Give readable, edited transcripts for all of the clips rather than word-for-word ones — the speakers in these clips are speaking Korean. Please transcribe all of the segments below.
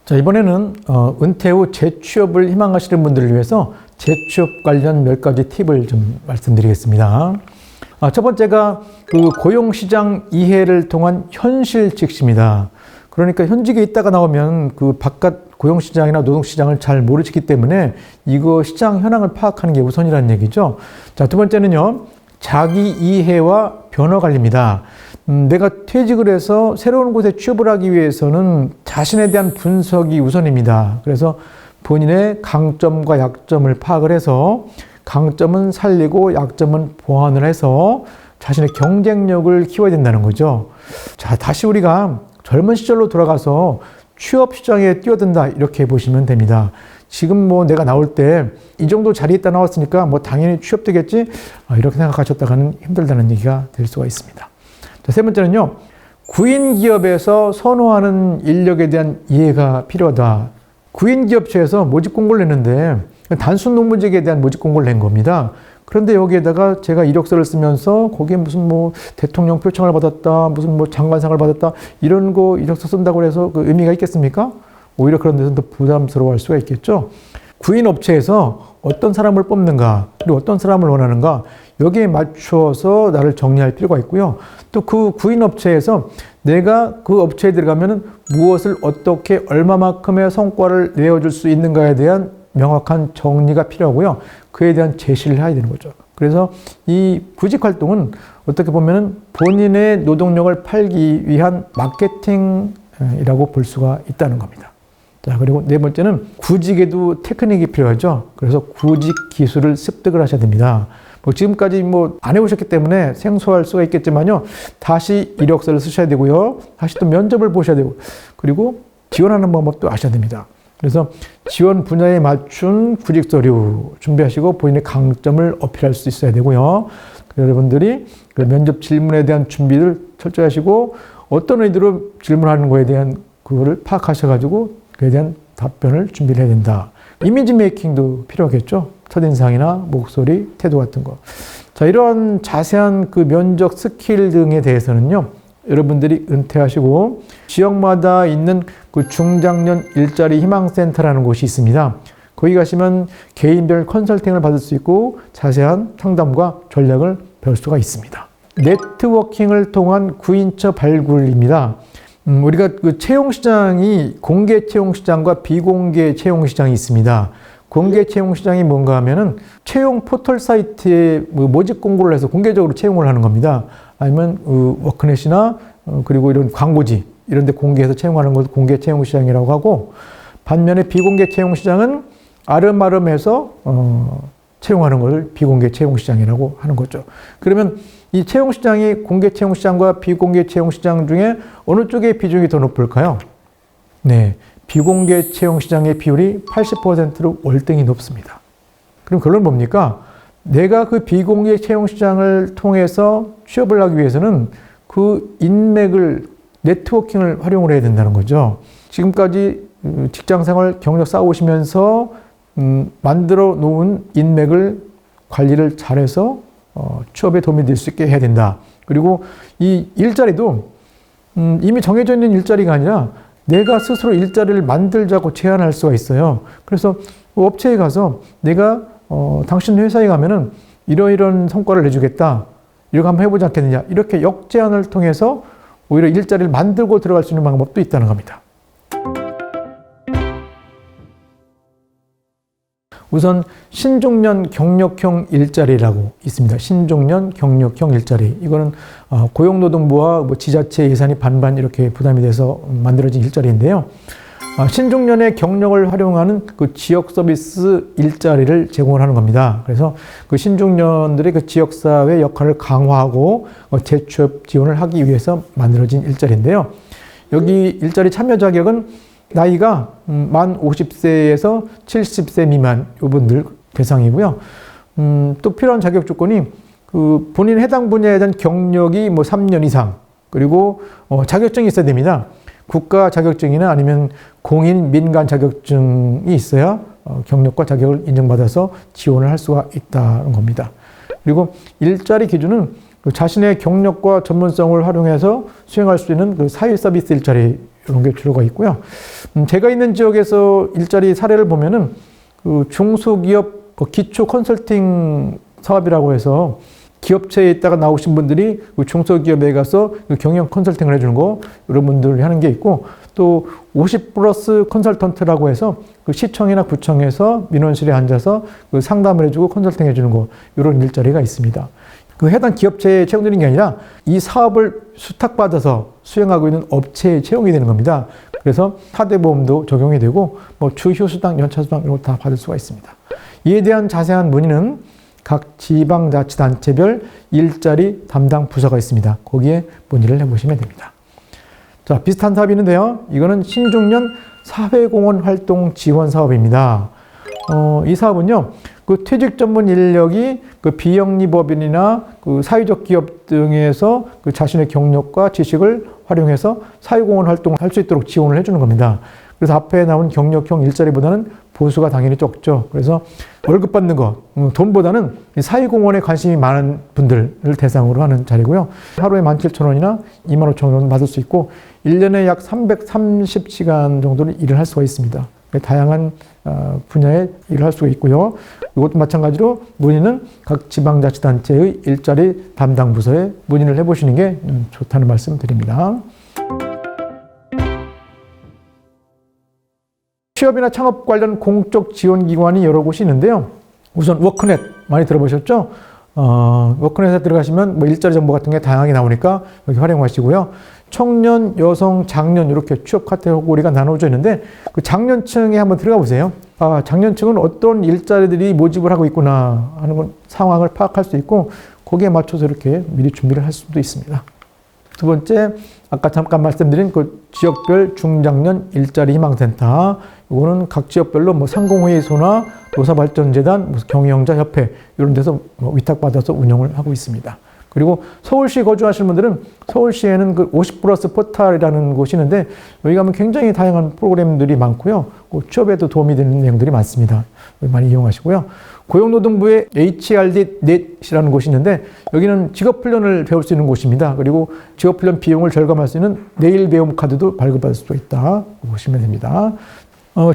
자, 이번에는 은퇴 후 재취업을 희망하시는 분들을 위해서 재취업 관련 몇 가지 팁을 좀 말씀드리겠습니다. 첫 번째가 그 고용시장 이해를 통한 현실 직시입니다. 그러니까 현직에 있다가 나오면 그 바깥 고용시장이나 노동시장을 잘 모르시기 때문에 이거 시장 현황을 파악하는 게 우선이라는 얘기죠. 자, 두 번째는요, 자기 이해와 변화 관리입니다. 내가 퇴직을 해서 새로운 곳에 취업을 하기 위해서는 자신에 대한 분석이 우선입니다. 그래서 본인의 강점과 약점을 파악을 해서 강점은 살리고 약점은 보완을 해서 자신의 경쟁력을 키워야 된다는 거죠. 자, 다시 우리가 젊은 시절로 돌아가서 취업 시장에 뛰어든다 이렇게 보시면 됩니다. 지금 뭐 내가 나올 때 이 정도 자리에 있다 나왔으니까 뭐 당연히 취업되겠지 이렇게 생각하셨다가는 힘들다는 얘기가 될 수가 있습니다. 자, 세 번째는요, 구인 기업에서 선호하는 인력에 대한 이해가 필요하다. 구인 기업체에서 모집 공고를 냈는데 단순 노무직에 대한 모집 공고를 낸 겁니다. 그런데 여기에다가 제가 이력서를 쓰면서 거기에 무슨 뭐 대통령 표창을 받았다, 무슨 뭐 장관상을 받았다 이런 거 이력서 쓴다고 해서 그 의미가 있겠습니까? 오히려 그런 데서는 더 부담스러워할 수가 있겠죠. 구인 업체에서 어떤 사람을 뽑는가, 그리고 어떤 사람을 원하는가, 여기에 맞추어서 나를 정리할 필요가 있고요. 또 그 구인 업체에서 내가 그 업체에 들어가면 무엇을 어떻게 얼마만큼의 성과를 내어줄 수 있는가에 대한 명확한 정리가 필요하고요. 그에 대한 제시를 해야 되는 거죠. 그래서 이 구직 활동은 어떻게 보면 본인의 노동력을 팔기 위한 마케팅이라고 볼 수가 있다는 겁니다. 자, 그리고 네 번째는 구직에도 테크닉이 필요하죠. 그래서 구직 기술을 습득을 하셔야 됩니다. 뭐 지금까지 뭐 안 해오셨기 때문에 생소할 수가 있겠지만요. 다시 이력서를 쓰셔야 되고요. 다시 또 면접을 보셔야 되고, 그리고 지원하는 방법도 아셔야 됩니다. 그래서 지원 분야에 맞춘 구직 서류 준비하시고 본인의 강점을 어필할 수 있어야 되고요. 여러분들이 그 면접 질문에 대한 준비를 철저히 하시고 어떤 의도로 질문하는 거에 대한 그거를 파악하셔가지고 그에 대한 답변을 준비를 해야 된다. 이미지 메이킹도 필요하겠죠. 첫인상이나 목소리, 태도 같은 거. 자, 이런 자세한 그 면접 스킬 등에 대해서는요, 여러분들이 은퇴하시고 지역마다 있는 그 중장년 일자리 희망센터라는 곳이 있습니다. 거기 가시면 개인별 컨설팅을 받을 수 있고 자세한 상담과 전략을 배울 수가 있습니다. 네트워킹을 통한 구인처 발굴입니다. 우리가 그 채용시장이 공개 채용시장과 비공개 채용시장이 있습니다. 공개 채용시장이 뭔가 하면은 채용 포털 사이트에 모집 공고를 해서 공개적으로 채용을 하는 겁니다. 아니면 워크넷이나 그리고 이런 광고지 이런 데 공개해서 채용하는 것을 공개 채용시장이라고 하고, 반면에 비공개 채용시장은 아름아름해서 채용하는 것을 비공개 채용시장이라고 하는 거죠. 그러면 이 채용시장이 공개 채용시장과 비공개 채용시장 중에 어느 쪽의 비중이 더 높을까요? 네, 비공개 채용시장의 비율이 80%로 월등히 높습니다. 그럼 결론은 뭡니까? 내가 그 비공개 채용시장을 통해서 취업을 하기 위해서는 그 인맥을, 네트워킹을 활용을 해야 된다는 거죠. 지금까지 직장생활 경력 쌓아오시면서 만들어 놓은 인맥을 관리를 잘해서 취업에 도움이 될 수 있게 해야 된다. 그리고 이 일자리도 이미 정해져 있는 일자리가 아니라 내가 스스로 일자리를 만들자고 제안할 수가 있어요. 그래서 업체에 가서 내가 당신 회사에 가면은 이런 성과를 내주겠다. 이렇게 한번 해보지 않겠느냐. 이렇게 역제안을 통해서 오히려 일자리를 만들고 들어갈 수 있는 방법도 있다는 겁니다. 우선 신중년 경력형 일자리라고 있습니다. 신중년 경력형 일자리. 이거는 고용노동부와 뭐 지자체 예산이 반반 이렇게 부담이 돼서 만들어진 일자리인데요. 신중년의 경력을 활용하는 그 지역 서비스 일자리를 제공을 하는 겁니다. 그래서 그 신중년들의 그 지역사회 역할을 강화하고 재취업 지원을 하기 위해서 만들어진 일자리인데요. 여기 일자리 참여 자격은 나이가 만 50세에서 70세 미만 이분들 대상이고요. 또 필요한 자격 조건이 그 본인 해당 분야에 대한 경력이 뭐 3년 이상, 그리고 자격증이 있어야 됩니다. 국가 자격증이나 아니면 공인 민간 자격증이 있어야 경력과 자격을 인정받아서 지원을 할 수가 있다는 겁니다. 그리고 일자리 기준은 자신의 경력과 전문성을 활용해서 수행할 수 있는 그 사회 서비스 일자리 이런 게 주로가 있고요. 제가 있는 지역에서 일자리 사례를 보면은 그 중소기업 기초 컨설팅 사업이라고 해서 기업체에 있다가 나오신 분들이 그 중소기업에 가서 그 경영 컨설팅을 해주는 거 이런 분들이 하는 게 있고 또 50 플러스 컨설턴트라고 해서 그 시청이나 구청에서 민원실에 앉아서 그 상담을 해주고 컨설팅 해주는 거 이런 일자리가 있습니다. 그 해당 기업체에 채용되는 게 아니라 이 사업을 수탁받아서 수행하고 있는 업체에 채용이 되는 겁니다. 그래서 사대보험도 적용이 되고 뭐 주휴수당, 연차수당 이런 거 다 받을 수가 있습니다. 이에 대한 자세한 문의는 각 지방자치단체별 일자리 담당 부서가 있습니다. 거기에 문의를 해보시면 됩니다. 자, 비슷한 사업이 있는데요. 이거는 신중년 사회공헌 활동 지원 사업입니다. 이 사업은요, 그 퇴직 전문 인력이 그 비영리법인이나 그 사회적 기업 등에서 그 자신의 경력과 지식을 활용해서 사회공헌 활동을 할 수 있도록 지원을 해주는 겁니다. 그래서 앞에 나온 경력형 일자리보다는 보수가 당연히 적죠. 그래서 월급 받는 거, 돈보다는 사회공헌에 관심이 많은 분들을 대상으로 하는 자리고요. 하루에 17,000원이나 25,000원 받을 수 있고 1년에 약 330시간 정도를 일을 할 수가 있습니다. 다양한 분야에 일을 할 수가 있고요. 이것도 마찬가지로 문의는 각 지방자치단체의 일자리 담당 부서에 문의를 해보시는 게 좋다는 말씀 드립니다. 취업이나 창업 관련 공적 지원 기관이 여러 곳이 있는데요. 우선 워크넷 많이 들어보셨죠? 워크넷에 들어가시면 뭐 일자리 정보 같은 게 다양하게 나오니까 여기 활용하시고요. 청년, 여성, 장년 이렇게 취업 카테고리가 나눠져 있는데 그 장년층에 한번 들어가 보세요. 장년층은 어떤 일자리들이 모집을 하고 있구나 하는 건 상황을 파악할 수 있고 거기에 맞춰서 이렇게 미리 준비를 할 수도 있습니다. 두 번째, 아까 잠깐 말씀드린 그 지역별 중장년 일자리 희망센터. 이거는 각 지역별로 뭐 상공회의소나 노사발전재단, 경영자 협회 이런 데서 뭐 위탁받아서 운영을 하고 있습니다. 그리고 서울시 거주하시는 분들은 서울시에는 그 50 플러스 포탈이라는 곳이 있는데 여기 가면 굉장히 다양한 프로그램들이 많고요. 취업에도 도움이 되는 내용들이 많습니다. 많이 이용하시고요. 고용노동부의 HRD 넷이라는 곳이 있는데 여기는 직업훈련을 배울 수 있는 곳입니다. 그리고 직업훈련 비용을 절감할 수 있는 내일 배움 카드도 발급받을 수 있다 보시면 됩니다.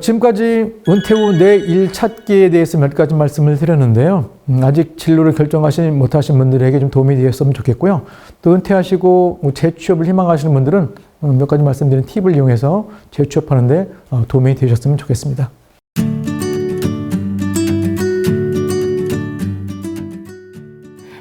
지금까지 은퇴 후 내 일 찾기에 대해서 몇 가지 말씀을 드렸는데요. 아직 진로를 결정하지 못하신 분들에게 좀 도움이 되었으면 좋겠고요. 또 은퇴하시고 재취업을 희망하시는 분들은 몇 가지 말씀드린 팁을 이용해서 재취업하는데 도움이 되셨으면 좋겠습니다.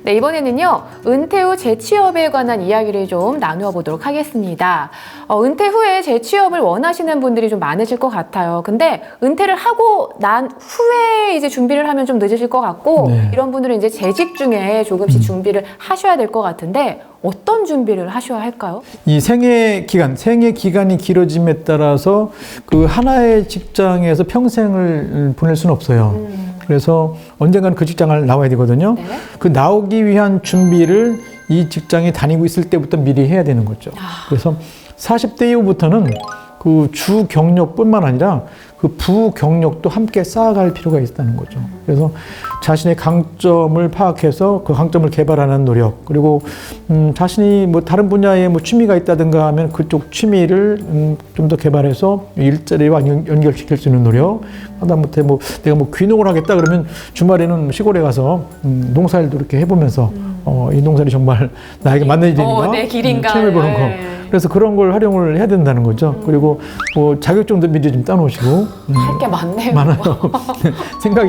네, 이번에는요, 은퇴 후 재취업에 관한 이야기를 좀 나누어 보도록 하겠습니다. 은퇴 후에 재취업을 원하시는 분들이 좀 많으실 것 같아요. 근데 은퇴를 하고 난 후에 이제 준비를 하면 좀 늦으실 것 같고, 네. 이런 분들은 이제 재직 중에 조금씩 준비를 하셔야 될 것 같은데, 어떤 준비를 하셔야 할까요? 이 생애 기간이 길어짐에 따라서 그 하나의 직장에서 평생을 보낼 수는 없어요. 그래서 언젠가는 그 직장을 나와야 되거든요. 네. 그 나오기 위한 준비를 이 직장에 다니고 있을 때부터 미리 해야 되는 거죠. 그래서 40대 이후부터는 그 주 경력뿐만 아니라 그 부경력도 함께 쌓아갈 필요가 있다는 거죠. 그래서 자신의 강점을 파악해서 그 강점을 개발하는 노력, 그리고 자신이 뭐 다른 분야에 뭐 취미가 있다든가 하면 그쪽 취미를 좀 더 개발해서 일자리와 연결시킬 수 있는 노력. 하다못해 뭐 내가 뭐 귀농을 하겠다 그러면 주말에는 시골에 가서 농사일도 이렇게 해보면서 이 농사일이 정말 나에게 맞는 일인가? 내 길인가? 체험해보는 거. 그래서 그런 걸 활용을 해야 된다는 거죠. 그리고 뭐 자격증도 미리 좀 따놓으시고. 할 게 많네요. 많아요.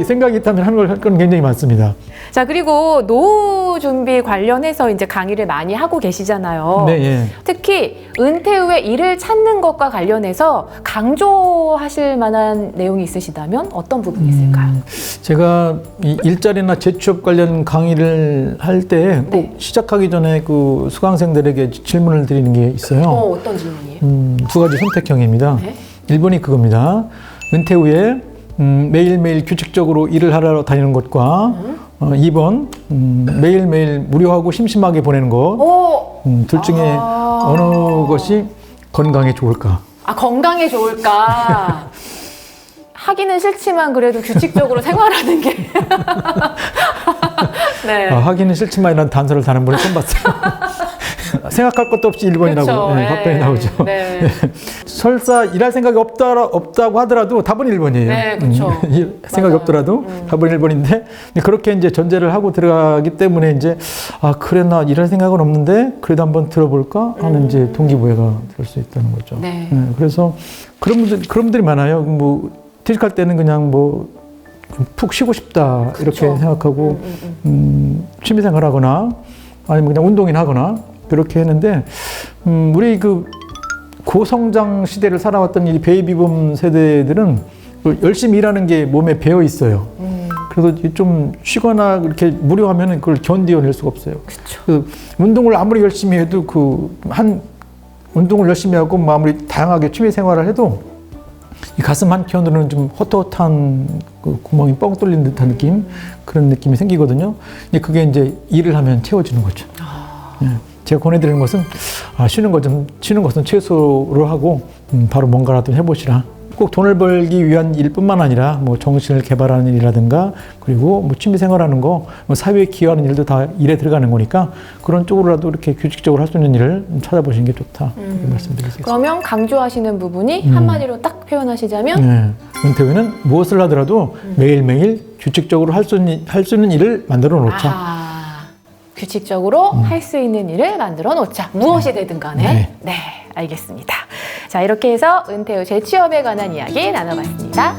생각이 있다면 하는 걸 할 건 굉장히 많습니다. 자, 그리고 노후 준비 관련해서 이제 강의를 많이 하고 계시잖아요. 네, 예. 특히 은퇴 후에 일을 찾는 것과 관련해서 강조하실 만한 내용이 있으시다면 어떤 부분이 있을까요? 제가 이 일자리나 재취업 관련 강의를 할 때 꼭 시작하기 전에 그 수강생들에게 질문을 드리는 게 있어요. 어떤 질문이에요? 두 가지 선택형입니다. 네. 1번이 그겁니다. 은퇴 후에 매일매일 규칙적으로 일을 하러 다니는 것과 2번 매일매일 무료하고 심심하게 보내는 것. 둘 중에 어느 것이 건강에 좋을까? 건강에 좋을까? 하기는 싫지만 그래도 규칙적으로 생활하는 게. 네. 하기는 싫지만이라는 단서를 다는 분을 처음 봤어요. 생각할 것도 없이 1번이라고 그쵸. 네, 답변이 나오죠. 네. 설사 일할 생각이 없다고 하더라도 답은 1번이에요. 네, 그쵸. 생각이 맞아요. 없더라도 답은 1번인데 그렇게 이제 전제를 하고 들어가기 때문에 이제 아 그래 나 일할 생각은 없는데 그래도 한번 들어볼까 하는 이제 동기부여가 될 수 있다는 거죠. 네. 그래서 그런 분들이 많아요. 뭐 퇴직할 때는 그냥 뭐 푹 쉬고 싶다 이렇게 그쵸. 생각하고 취미생활하거나 아니면 그냥 운동이나 하거나 그렇게 했는데 우리 그 고성장 시대를 살아왔던 이 베이비붐 세대들은 열심히 일하는 게 몸에 배어 있어요. 그래서 좀 쉬거나 이렇게 무료하면 그걸 견뎌낼 수가 없어요. 그쵸. 그 운동을 아무리 열심히 해도 운동을 열심히 하고 뭐 아무리 다양하게 취미 생활을 해도 이 가슴 한켠으로는 좀 헛헛한 그 구멍이 뻥 뚫린 듯한 느낌 그런 느낌이 생기거든요. 근데 그게 이제 일을 하면 채워지는 거죠. 예. 제가 권해드리는 것은 쉬는 것은 최소로 하고 바로 뭔가라도 해보시라. 꼭 돈을 벌기 위한 일뿐만 아니라 뭐 정신을 개발하는 일이라든가 그리고 뭐 취미 생활하는 거, 뭐 사회에 기여하는 일도 다 일에 들어가는 거니까 그런 쪽으로라도 이렇게 규칙적으로 할 수 있는 일을 찾아보시는 게 좋다. 이렇게 말씀드리겠습니다. 그러면 강조하시는 부분이 한마디로 딱 표현하시자면 네. 은퇴 후에는 무엇을 하더라도 매일매일 규칙적으로 할 수 있는 일을 만들어 놓자. 규칙적으로 할 수 있는 일을 만들어 놓자. 무엇이 되든 간에. 네, 알겠습니다. 자, 이렇게 해서 은퇴 후 재취업에 관한 이야기 나눠봤습니다.